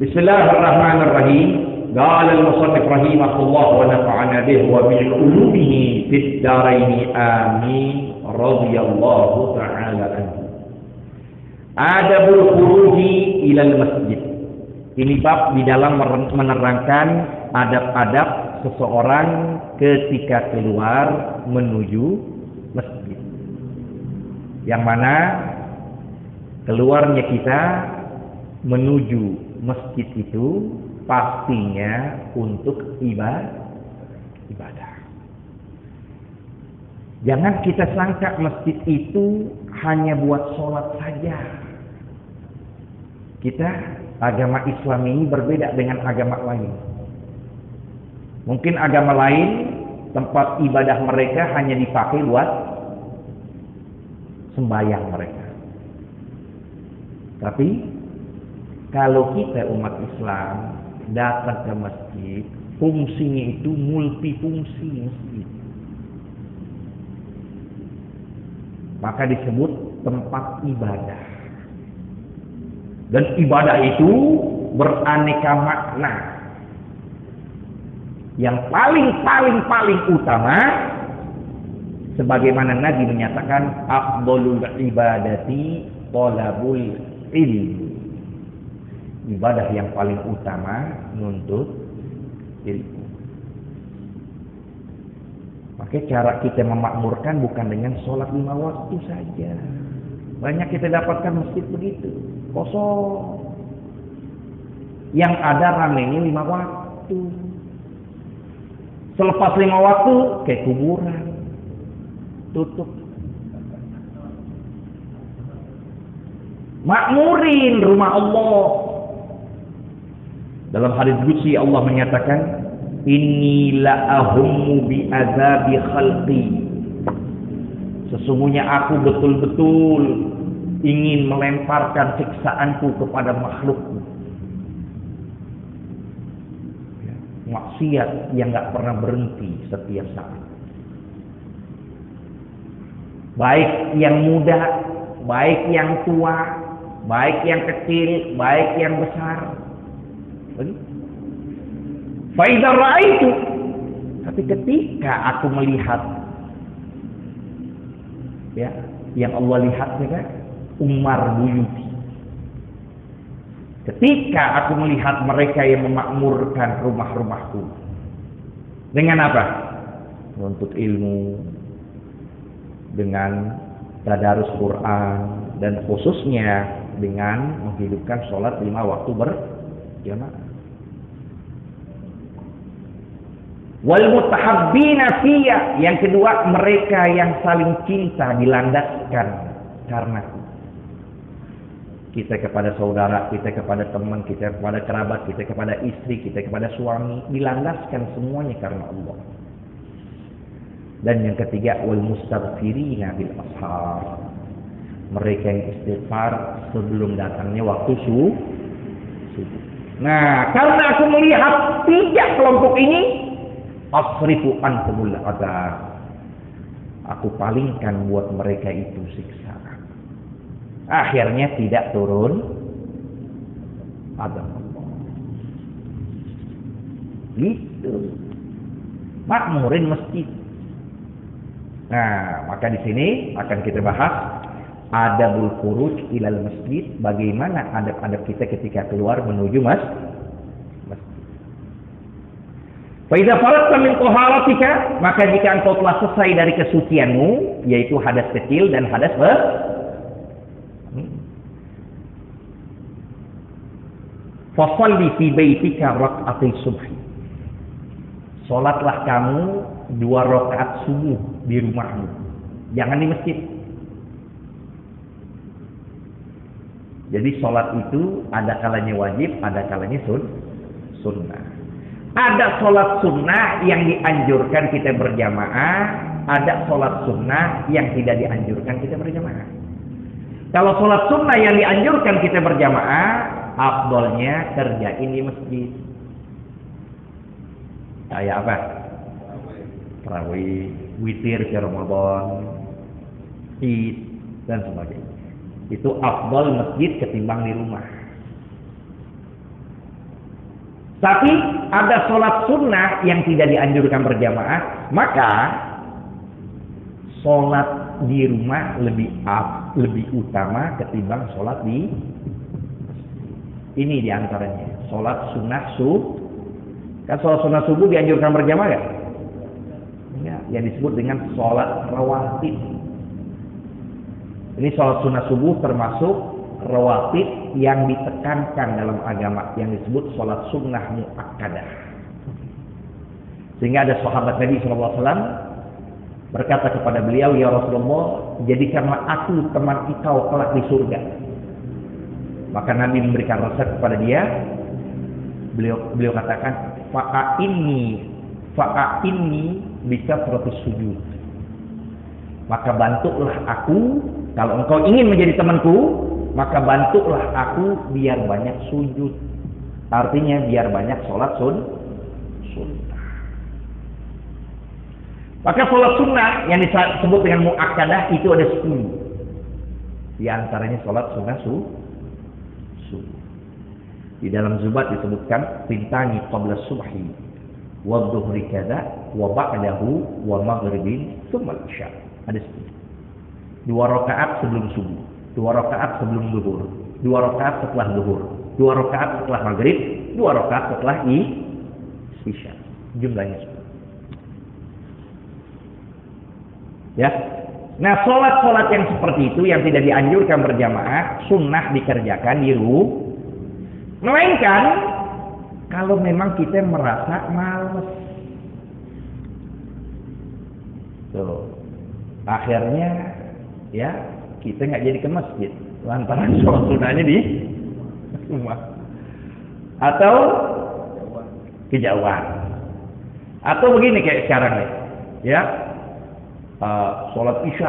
Bismillahirrahmanirrahim. Qala al-musannif rahimahullah wa nafa'ana bihi wa bi ulumihi fid dharain amin radhiyallahu ta'ala anhu. Adabul khuruji ilal masjid. Ini bab di dalam menerangkan adab-adab seseorang ketika keluar menuju masjid. Yang mana keluarnya kita menuju masjid itu pastinya untuk ibadah. Jangan kita sangka masjid itu hanya buat sholat saja. Kita agama Islam ini berbeda dengan agama lain. Mungkin agama lain tempat ibadah mereka hanya dipakai buat sembahyang mereka. Tapi kalau kita umat Islam datang ke masjid, fungsinya itu multifungsi masjid. Maka disebut tempat ibadah. Dan ibadah itu beraneka makna. Yang paling utama, sebagaimana Nabi menyatakan, afdhalul ibadati thalabul ilmi. Ibadah yang paling utama menuntut ilmu. Maka cara kita memakmurkan bukan dengan sholat 5 waktu saja. Banyak kita dapatkan masjid begitu, kosong. Yang ada ramainya 5 waktu. Selepas 5 waktu, kayak kuburan, tutup. Makmurin rumah Allah. Dalam hadis qudsi Allah menyatakan, inni la'ahummu bi azabi khalqi. Sesungguhnya aku betul-betul ingin melemparkan siksaanku kepada makhlukku. Maksiat yang gak pernah berhenti setiap saat. Baik yang muda, baik yang tua, baik yang kecil, baik yang besar. Faidar ra'aitu. Tapi ketika aku melihat, ya, yang Allah lihat kan, Umar buyuti. Ketika aku melihat mereka yang memakmurkan rumah-rumahku. Dengan apa? Menuntut ilmu, dengan tadarus Quran, dan khususnya dengan menghidupkan sholat 5 waktu berjamaah. Wal mutahabbina fiyya, yang kedua mereka yang saling cinta dilandaskan karena kita kepada saudara, kita kepada teman, kita kepada kerabat, kita kepada istri, kita kepada suami, dilandaskan semuanya karena Allah. Dan yang ketiga wal mustaghfirina bil ashar, mereka yang istighfar sebelum datangnya waktu subuh. Nah, karena aku melihat 3 kelompok ini, asrifu anhumul adab, aku palingkan buat mereka itu siksaan. Akhirnya tidak turun azab Allah. Gitu. Makmurin masjid. Nah, maka di sini akan kita bahas adabul khuruj ilal masjid, bagaimana adab-adab kita ketika keluar menuju masjid. Fa idza faragta min taharatika, maka jika engkau telah selesai dari kesucianmu, yaitu hadas kecil dan hadas besar, fasalli fi baitika rak'atai subhi. Salatlah kamu 2 rakaat subuh di rumahmu, jangan di masjid. Jadi salat itu ada kalanya wajib, ada kalanya sunnah. Ada salat sunnah yang dianjurkan kita berjamaah, ada salat sunnah yang tidak dianjurkan kita berjamaah. Kalau salat sunnah yang dianjurkan kita berjamaah, afdolnya kerjain di masjid. Kayak apa? Tarawih, witir ke Ramadan, Id, dan sebagainya. Itu afdol masjid ketimbang di rumah. Tapi ada sholat sunnah yang tidak dianjurkan berjamaah, maka sholat di rumah lebih utama ketimbang sholat di ini diantaranya. Sholat sunnah subuh. Kan sholat sunnah subuh dianjurkan berjamaah kan? Ya, yang disebut dengan sholat rawatib. Ini sholat sunnah subuh termasuk rawatib yang ditekankan dalam agama yang disebut sholat sunnah muakkadah. Sehingga ada sahabat Nabi SAW berkata kepada beliau, ya Rasulullah, jadikanlah aku teman engkau kelak di surga. Maka Nabi memberikan resep kepada dia. Beliau katakan, fa'a inni bisa terus sujud. Maka bantulah aku, kalau engkau ingin menjadi temanku, maka bantulah aku biar banyak sujud. Artinya biar banyak sholat sunnah. Maka sholat sunnah yang disebut dengan muakkadah itu ada 10. Di antaranya sholat sunnah subuh. Di dalam Zubat disebutkan pintani qabla subhi wa dhuhri kada wa ba'dahu wa maghribin tsumma isya. Ada 10. 2 rakaat sebelum subuh, 2 rakaat sebelum zuhur, 2 rakaat setelah zuhur, 2 rakaat setelah maghrib, 2 rakaat setelah isya. Jumlahnya 10. Ya. Nah, sholat-sholat yang seperti itu yang tidak dianjurkan berjamaah, sunnah dikerjakan di rumah. Melainkan kalau memang kita merasa malas. Tuh. Akhirnya ya kita nggak jadi ke masjid lantaran sholat sunnahnya di rumah. Atau kejauhan. Atau begini kayak sekarang nih. Ya. Sholat isya.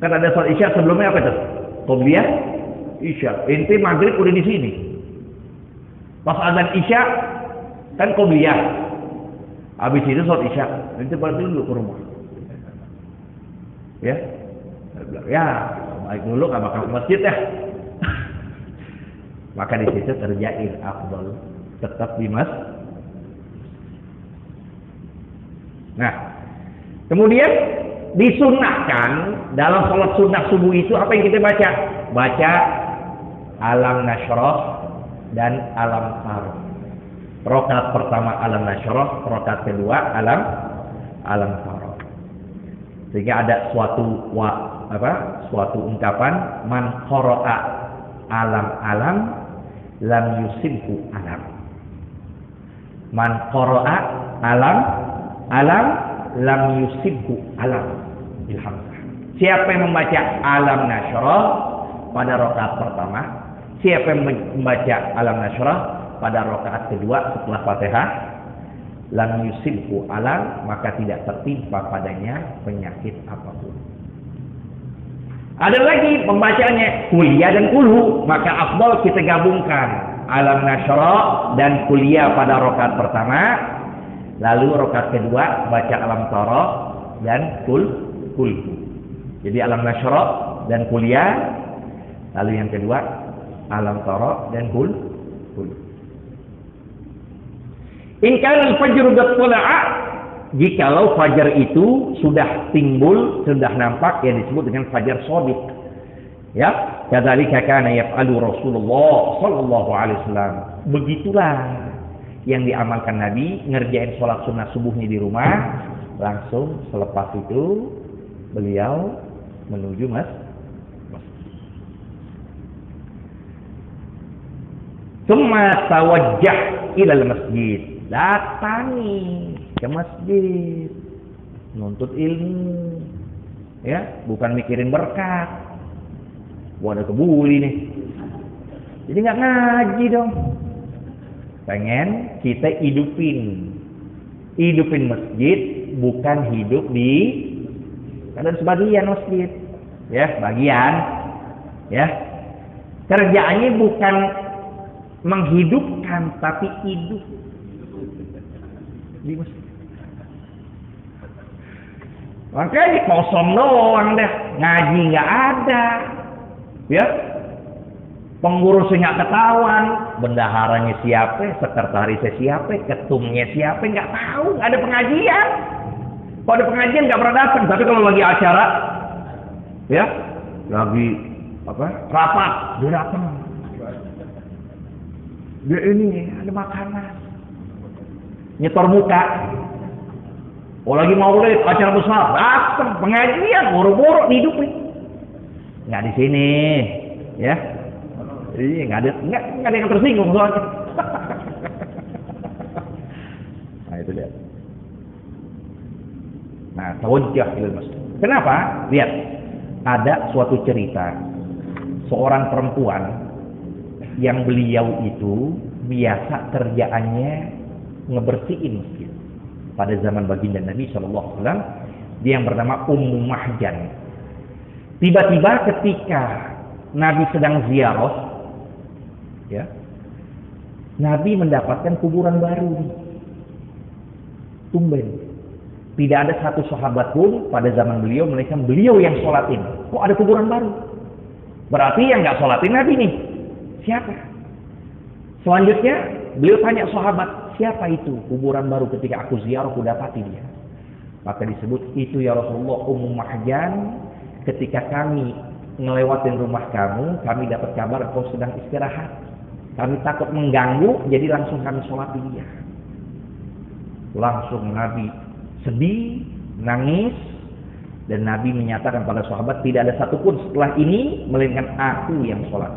Kan ada sholat isya sebelumnya apa itu? Qobliyah isya. Inti maghrib udah di sini. Pas azan isya kan qobliyah. Habis itu sholat isya. Inti balik dulu ke rumah. Ya. Ya, balik dulu nggak bakal ke masjid ya. Maka di situ terjadi afdal tetap di masjid. Nah, kemudian disunnahkan dalam sholat sunnah subuh itu apa yang kita baca? Baca alam nasyrah dan alam tarah. Rakaat pertama alam nasyrah, rakaat kedua alam tarah. Sehingga ada suatu ungkapan man qara'a alam lam yusibhu alam. Man qara'a alam lam yusibhu alam. Ilhamzah. Siapa yang membaca alam nasyrah pada rakaat pertama, siapa yang membaca alam nasyrah pada rakaat kedua setelah Fatihah, lam yusibhu alam, maka tidak tertimpa padanya penyakit apapun. Ada lagi pembacanya kuliah dan kulhu, maka afdal kita gabungkan alam nasyrah dan kuliah pada rakaat pertama, lalu rakaat kedua baca alam tarah dan kulhu. Jadi alam nasyrah dan kuliah, lalu yang kedua alam tarah dan kulhu. In kana al-fajru qad tala'a, jikalau fajar itu sudah timbul, sudah nampak, yang disebut dengan fajar shadiq. Ya, kadzalika kana yaf'alu Rasulullah sallallahu alaihi wasallam. Begitulah yang diamalkan Nabi, ngerjain sholat sunnah subuhnya di rumah, langsung selepas itu beliau menuju masjid. Tsumma tawajjah ilal masjid. Datangi ke masjid, nuntut ilmu, ya, bukan mikirin berkat. Gua ada kebuli nih, jadi nggak ngaji dong. Pengen kita hidupin masjid, bukan hidup di. Ada sebagian masjid, ya, bagian, ya, kerjaannya bukan menghidupkan tapi hidup. Makanya kosong doang deh, ngaji nggak ada, ya. Pengurusnya nggak ketahuan, bendaharanya siapa, sekretarisnya siapa, ketumnya siapa, nggak tahu, nggak ada pengajian. Kalau ada pengajian nggak pernah datang, tapi kalau lagi acara, ya, lagi apa, rapat, dia datang. Dia ini ada makanan, nyetor muka. Oh lagi maulid, acara besar, datang pengajian, boro-boro dihidupin. Nggak di sini, ya. Iya, nggak ada yang tersinggung soalnya. Nah itu lihat. Nah, tawajjuh ilal masjid. Kenapa? Lihat, ada suatu cerita seorang perempuan yang beliau itu biasa kerjaannya ngebersihin masjid. Pada zaman baginda Nabi Shallallahu Alaihi Wasallam, dia yang bernama Ummu Mahjan. Tiba-tiba ketika Nabi sedang ziarah, ya, Nabi mendapatkan kuburan baru. Tumben. Tidak ada satu sahabat pun pada zaman beliau melainkan beliau yang sholatin. Kok ada kuburan baru? Berarti yang nggak sholatin Nabi nih. Siapa? Selanjutnya beliau tanya sahabat, siapa itu kuburan baru ketika aku ziarah aku dapati dia? Maka disebut itu ya Rasulullah Ummu Mahjan, ketika kami ngelewatin rumah kamu, kami dapat kabar kau sedang istirahat. Kami takut mengganggu, jadi langsung kami sholatin dia. Langsung Nabi sedih, nangis, dan Nabi menyatakan pada sahabat tidak ada satupun setelah ini melainkan aku yang sholat.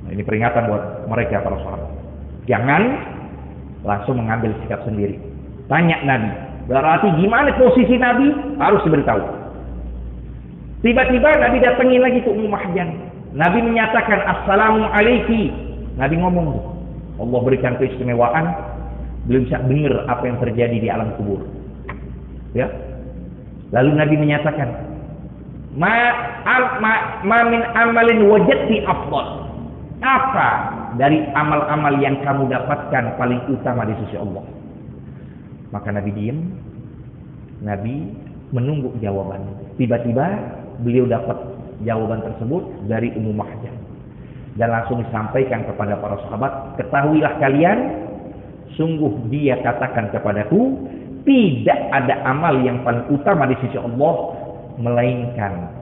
Nah, ini peringatan buat mereka para sahabat. Jangan langsung mengambil sikap sendiri. Tanya Nabi. Berarti gimana posisi Nabi? Harus diberitahu. Tiba-tiba Nabi datangin lagi ke Ummu Mahjan. Nabi menyatakan Assalamualaikum. Nabi ngomong, Allah berikan keistimewaan, belum bisa dengar apa yang terjadi di alam kubur. Ya. Lalu Nabi menyatakan, ma min amalin wajadti afdal. Apa dari amal-amal yang kamu dapatkan paling utama di sisi Allah? Maka Nabi diam. Nabi menunggu jawaban. Tiba-tiba beliau dapat jawaban tersebut dari Ummu Mahjan. Dan langsung disampaikan kepada para sahabat, ketahuilah kalian, sungguh dia katakan kepadaku, tidak ada amal yang paling utama di sisi Allah melainkan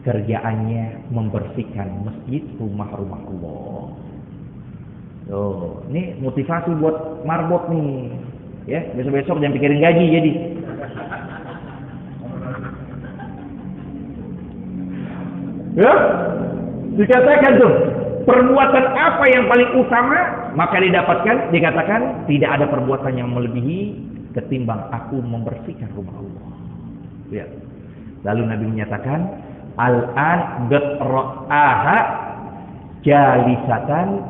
kerjaannya membersihkan masjid, rumah-rumah Allah. Oh, ini motivasi buat marbot nih. Ya, besok-besok jangan pikirin gaji jadi. Ya, dikatakan tuh perbuatan apa yang paling utama maka didapatkan, dikatakan tidak ada perbuatan yang melebihi ketimbang aku membersihkan rumah Allah. Ya. Lalu Nabi menyatakan al-an gatra'aha jalisatan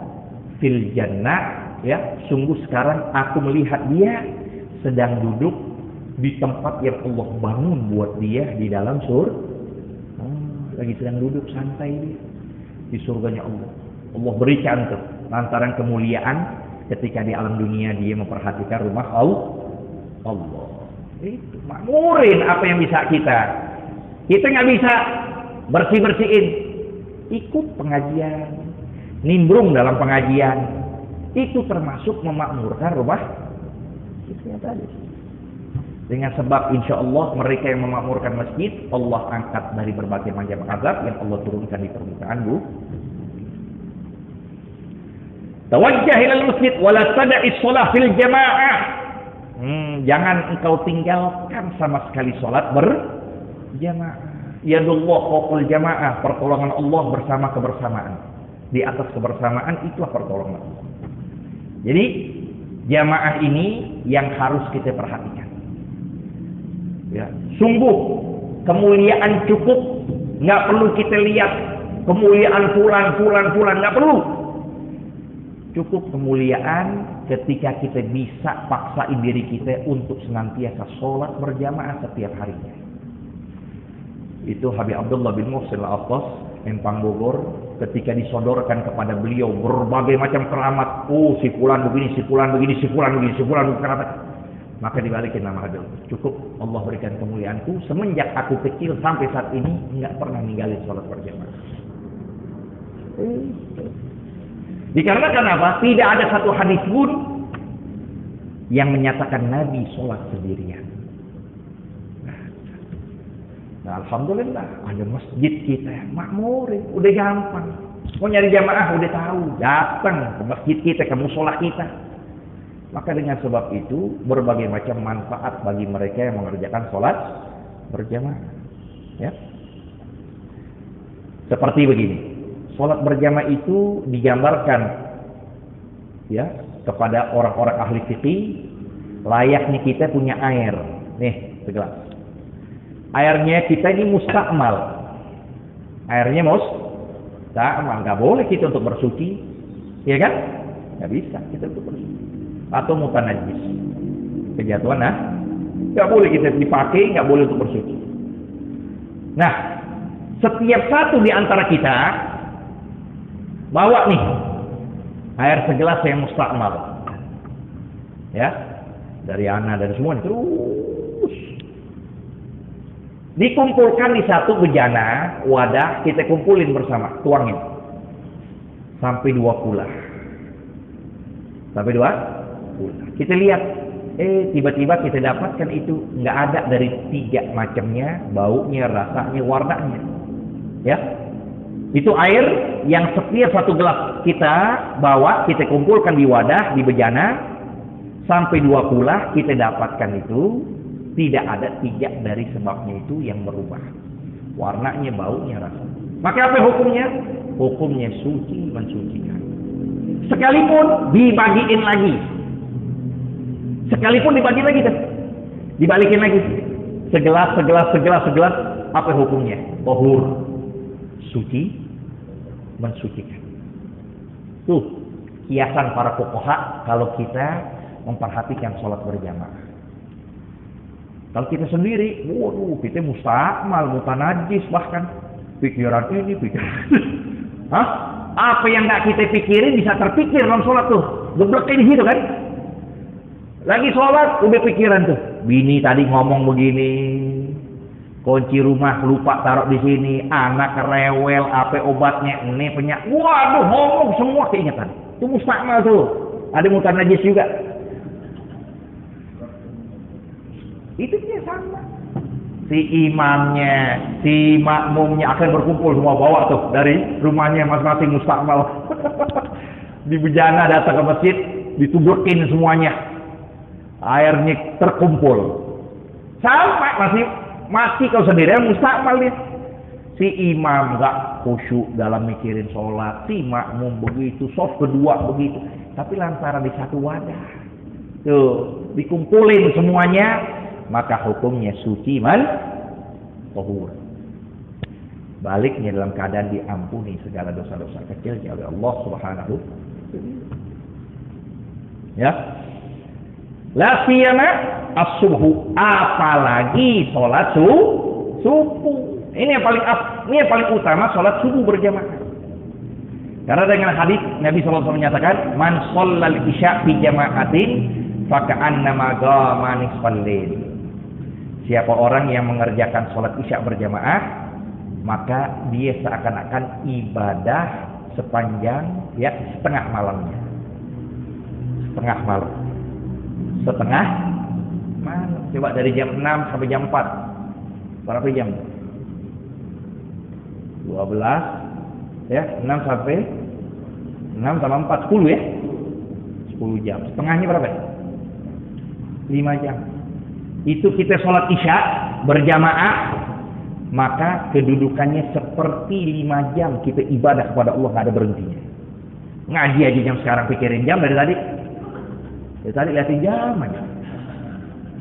fil jannah, ya, sungguh sekarang aku melihat dia sedang duduk di tempat yang Allah bangun buat dia di dalam surga. Lagi sedang duduk santai dia di surganya Allah. Allah berikan tuh lantaran kemuliaan ketika di alam dunia dia memperhatikan rumah Allah. Itu makmurin apa yang bisa kita. Kita nggak bisa bersih-bersihin. Ikut pengajian, nimbrung dalam pengajian. Itu termasuk memakmurkan rumah itu yang tadi. Dengan sebab insya Allah mereka yang memakmurkan masjid, Allah angkat dari berbagai macam azab yang Allah turunkan di permukaan bumi. Tawajjah ilal masjid wala tada'is shalah fil jamaah. Jangan engkau tinggalkan sama sekali salat berjamaah. Yadullah fawqal jamaah, pertolongan Allah bersama kebersamaan. Di atas kebersamaan itulah pertolongan Allah. Jadi jamaah ini yang harus kita perhatikan. Ya, sungguh kemuliaan cukup, nggak perlu kita lihat kemuliaan fulan, nggak perlu. Cukup kemuliaan ketika kita bisa paksain diri kita untuk senantiasa sholat berjamaah setiap harinya. Itu Habib Abdullah bin Muhsin Al-Abbas, Empang Bogor, ketika disodorkan kepada beliau berbagai macam keramat. Oh, si fulan begini, si fulan begini, si fulan begini, si fulan begini, keramat. Maka dibalikin nama Habib. Cukup Allah berikan kemuliaanku semenjak aku kecil sampai saat ini nggak pernah ninggalin sholat berjamaah. Dikarenakan apa? Tidak ada satu hadis pun yang menyatakan Nabi sholat sendirian. Nah, alhamdulillah ada masjid kita makmur, udah gampang. Mau nyari jamaah udah tahu, datang ke masjid kita, ke musola kita. Maka dengan sebab itu berbagai macam manfaat bagi mereka yang mengerjakan sholat berjamaah. Ya. Seperti begini, sholat berjamaah itu digambarkan ya kepada orang-orang ahli fikih layaknya kita punya air. Nih, segelas. Airnya kita ini mustakmal. Airnya mustakmal, nggak boleh kita untuk bersuci, ya kan? Nggak bisa kita untuk bersuci. Atau mutanajis, kejatuhan, nggak boleh kita dipakai, nggak boleh untuk bersuci. Nah, setiap satu di antara kita bawa nih air segelas yang mustakmal, ya, dari anak dari semua terus dikumpulkan di satu bejana wadah, kita kumpulin bersama, tuangin sampai 2 kula, sampai 2 kula. Kita lihat, tiba-tiba kita dapatkan itu nggak ada dari 3 macamnya, baunya, rasanya, warnanya. Ya, itu air yang setiap satu gelas kita bawa, kita kumpulkan di wadah, di bejana, sampai 2 kula kita dapatkan itu tidak ada 3 dari sebabnya itu yang berubah. Warnanya, baunya, rasanya. Maka apa hukumnya? Hukumnya suci, mensucikan. Sekalipun dibagiin lagi. Sekalipun dibagi lagi, dibalikin lagi. Segelas, apa hukumnya? Tahur. Suci, mensucikan. Tuh kiasan para fuqaha kalau kita memperhatikan sholat berjamaah. Kalau kita sendiri, waduh, kita mustakmal, mutanajis, bahkan pikiran ini, pikiran. Hah? Apa yang nggak kita pikirin bisa terpikir dalam sholat tuh. Geblek ini gitu kan? Lagi sholat, udah pikiran tuh. Bini tadi ngomong begini. Kunci rumah lupa taruh di sini, anak rewel, apa obatnya, ini penyakit. Waduh, ngomong semua keingetan. Itu mustakmal tuh. Ada mutanajis juga. Itu dia sama. Si imamnya, si makmumnya akan berkumpul semua, bawa tuh dari rumahnya masing-masing mustakmal. Di bejana datang ke masjid, dituburin semuanya. Airnya terkumpul. Sampai masih kau sendirian mustakmal dia. Si imam gak khusyuk dalam mikirin sholat, si makmum begitu, soft kedua begitu. Tapi lantaran di satu wadah, tuh dikumpulin semuanya, maka hukumnya suci tahur. Baliknya dalam keadaan diampuni segala dosa-dosa kecilnya oleh Allah Subhanahu. Ya. La siyama as-subhu, apalagi sholat subuh. Ini yang paling utama, sholat subuh berjamaah. Karena dengan hadis Nabi SAW menyatakan, man shallal isya fi jama'atin faka'annama qama nisfal lail. Siapa orang yang mengerjakan sholat isya berjamaah, maka dia seakan-akan ibadah sepanjang setengah malamnya. Setengah malam. Coba dari jam 6 sampai jam 4. Berapa jam? 12 ya, 6 sampai 4, 10 ya. 10 jam. Setengahnya berapa? 5 jam. Itu kita sholat isya berjamaah, maka kedudukannya seperti 5 jam kita ibadah kepada Allah, nggak ada berhentinya. Ngaji aja jam sekarang, pikirin jam dari tadi. Dari tadi liatin jam aja.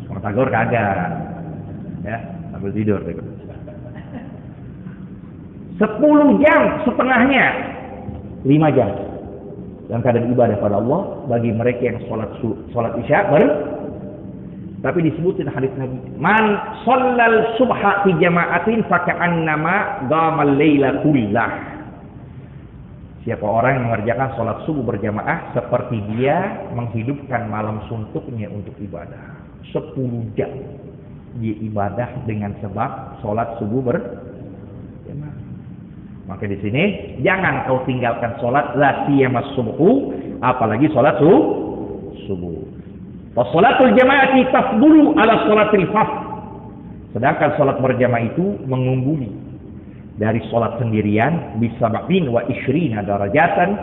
Orang Tagor kagak. Ya, sambil tidur. 10 jam setengahnya 5 jam dalam keadaan ibadah pada Allah bagi mereka yang sholat isya tapi disebutin hadis Nabi, man shallal subha fi jama'atin faka'annama qamal laila kullah. Siapa orang yang mengerjakan sholat subuh berjamaah seperti dia menghidupkan malam suntuknya untuk ibadah. 10 jam dia ibadah dengan sebab sholat subuh berjamaah. Maka di sini jangan kau tinggalkan sholat la siyama subuh, apalagi sholat subuh. Sholatul jamaati tafdulu ala sholatil fard. Sedangkan sholat berjamaah itu mengungguli dari sholat sendirian bisa ba'in wa isyrina darajatan,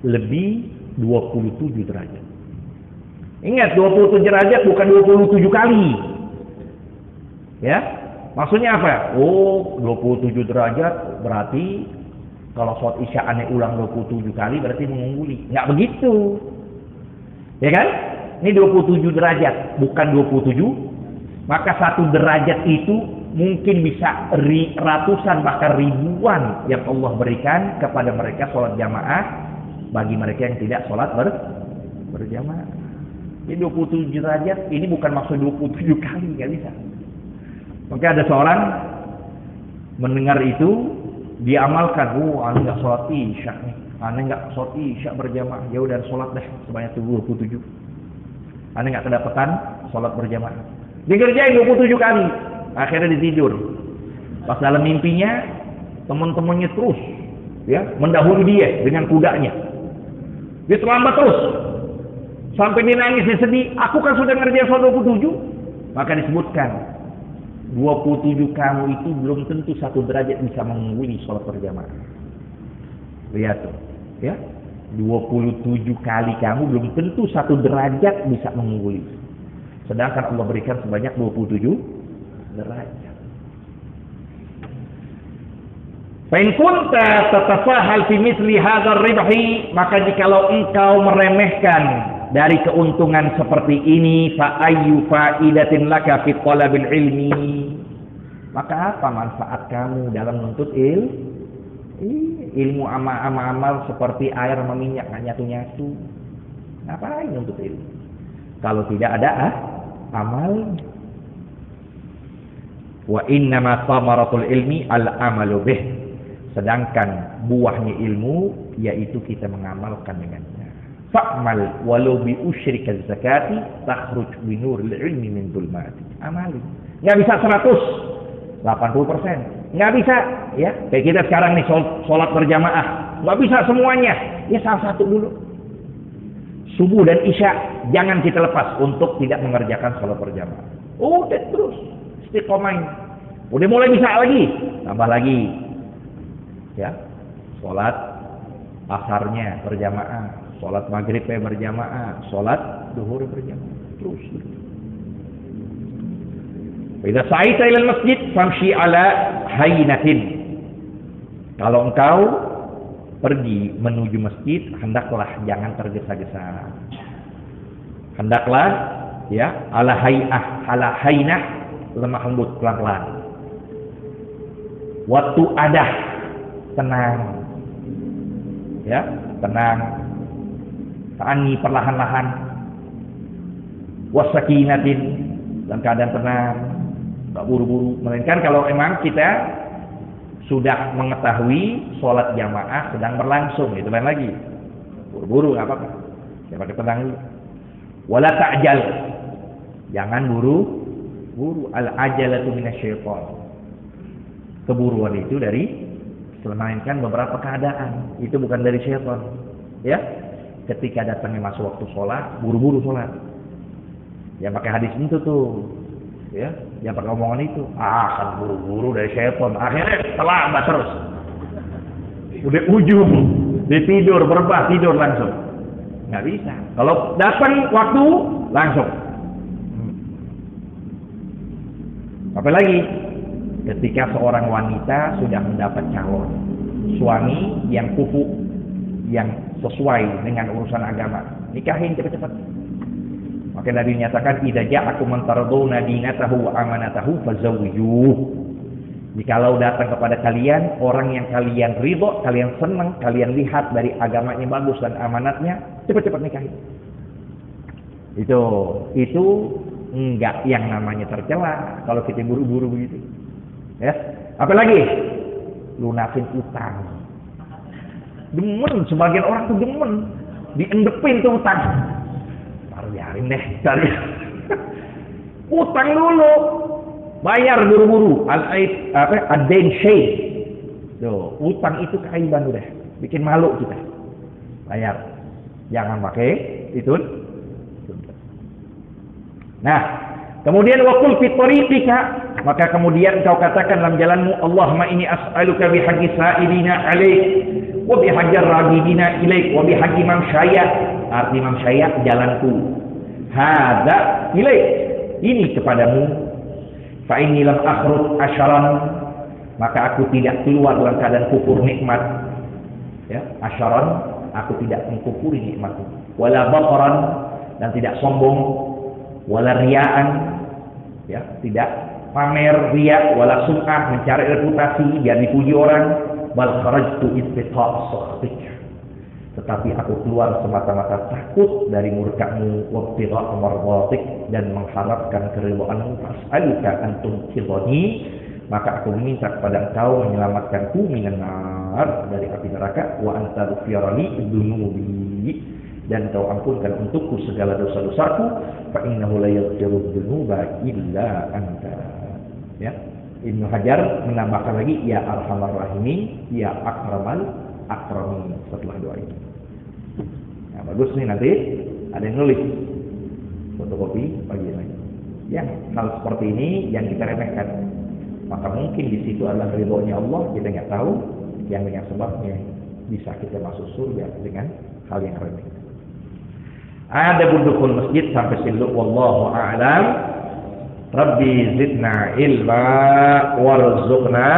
lebih 27 derajat. Ingat 27 derajat bukan 27 kali. Ya. Maksudnya apa? Oh, 27 derajat berarti kalau sholat isya aneh ulang 27 kali berarti mengungguli. Enggak begitu. Ya kan? Ini 27 derajat, bukan 27. Maka satu derajat itu mungkin bisa ratusan bahkan ribuan yang Allah berikan kepada mereka sholat jamaah bagi mereka yang tidak sholat berjamaah. Ini 27 derajat, ini bukan maksud 27 kali, nggak bisa. Maka ada seorang mendengar itu, dia amalkan, aneh nggak sholat isya nih, aneh nggak sholat isya berjamaah, ya udah sholat deh sebanyak 27. Aneh nggak kedapatan sholat berjamaah. Dikerjain 27 kali, akhirnya ditidur. Pas dalam mimpinya, teman-temannya terus ya mendahului dia dengan kudanya. Dia terlambat terus. Sampai dia nangis, dia sedih. Aku kan sudah ngerjain sholat 27. Maka disebutkan, 27 kamu itu belum tentu satu derajat bisa mengungguli sholat berjamaah. Lihat tuh, ya. 27 kali kamu belum tentu satu derajat bisa mengungguli. Sedangkan Allah berikan sebanyak 27 derajat. Fa in kunta tatasahal fi mithli hadzal ribhi, maka jikalau engkau meremehkan dari keuntungan seperti ini, fa ayyu faidatin laka fi talabil ilmi, maka apa manfaat kamu dalam menuntut ilmu? Amal seperti air meminyak, nggak nyatu-nyatu. Ngapain untuk ilmu kalau tidak ada amal? Wa innama thamaratul ilmi al amalu bih. Sedangkan buahnya ilmu yaitu kita mengamalkan dengannya. Fa'mal walau bi usyrika zakati takhruj bi nuril ilmi min dhulmati. Amali. Nggak bisa 100, 80%. Nggak bisa, ya. Kayak kita sekarang nih sholat berjamaah, nggak bisa semuanya. Ya salah satu dulu. Subuh dan isya jangan kita lepas untuk tidak mengerjakan sholat berjamaah. Udah terus istiqomah. Udah mulai bisa lagi, tambah lagi. Ya, sholat asarnya berjamaah, sholat maghribnya berjamaah, sholat duhur berjamaah, terus. Idza sa'aita ila masjid famshi ala haynatin. Kalau engkau pergi menuju masjid, hendaklah jangan tergesa-gesa. Hendaklah ya ala haynah, lemah lembut, pelan-pelan. Waktu ada tenang. Ya, tenang. Ta'ani perlahan-lahan. Wasakinatin, dalam keadaan tenang. Nggak buru-buru. Melainkan kalau emang kita sudah mengetahui sholat jamaah sedang berlangsung, itu lain lagi. Buru-buru nggak apa-apa. Ya pakai tenang dulu. Wala ta'jal. Jangan buru-buru. Al-ajalatu minasyaitan. Keburuan itu dari melainkan beberapa keadaan. Itu bukan dari syaitan. Ya. Ketika datangnya masuk waktu sholat, buru-buru sholat. Yang pakai hadis itu tuh. Ya, yang pakai omongan itu, kan buru-buru dari syaitan, akhirnya terlambat terus. Udah ujung, dia tidur, berbah tidur langsung. Nggak bisa. Kalau datang waktu langsung. Apalagi ketika seorang wanita sudah mendapat calon suami yang kufu, yang sesuai dengan urusan agama, nikahin cepat-cepat. Maka Nabi menyatakan, idza ja'akum man tardawna dinatahu wa amanatahu fazawwijuh. Jikalau datang kepada kalian orang yang kalian ridho, kalian senang, kalian lihat dari agamanya bagus dan amanatnya, cepat-cepat nikahin. Itu enggak yang namanya tercela kalau kita buru-buru begitu. Ya. Apalagi lunasin utang. Demen, sebagian orang tuh demen diendepin tuh utang. Biarin deh, cari utang dulu, bayar buru-buru. Ad-dain syai, Tuh, utang itu keaiban udah, bikin malu kita. Bayar. Jangan pakai itu. Nah, kemudian waqul fi tariqika, maka kemudian kau katakan dalam jalanmu, Allahumma inni as'aluka bihaqqi sa'ilina 'alaik wa bihaqqi ragibina ilaik wa bihaqqi mamsyaya. Arti mamsyaya jalanku. Hadza ilaik, ini kepadamu. Fa inni lam akhruj asyaran, maka aku tidak keluar dalam keadaan kufur nikmat. Ya, asyaran, aku tidak mengkufuri nikmatku. Wala baqaran, dan tidak sombong. Wala riyaan, ya, tidak pamer riya, wala sum'ah, mencari reputasi biar dipuji orang. Bal kharajtu istiqa' sakhtik, tetapi aku keluar semata-mata takut dari murkamu, wabtigha' mardatik, dan mengharapkan keridhaanmu. Fas'aluka an tunqidhani, maka aku meminta kepada engkau menyelamatkanku minan nar, dari api neraka, wa anta taghfira li dzunubi, dan kau ampunkan untukku segala dosa-dosaku. Fa innahu la yaghfiru dzunuba illa anta. Ya, Ibnu Hajar menambahkan lagi, ya arhamar rahimin, ya akramal akramin, setelah doa ini. Nah, bagus nih, nanti ada yang nulis fotokopi bagi lagi. Yang hal seperti ini yang kita remehkan, maka mungkin di situ adalah ridhonya Allah, kita nggak tahu, yang dengan sebabnya bisa kita masuk surga dengan hal yang remeh. Ada budukul masjid sampai situ, wallahu a'lam. Rabbi zidna ilma warzuqna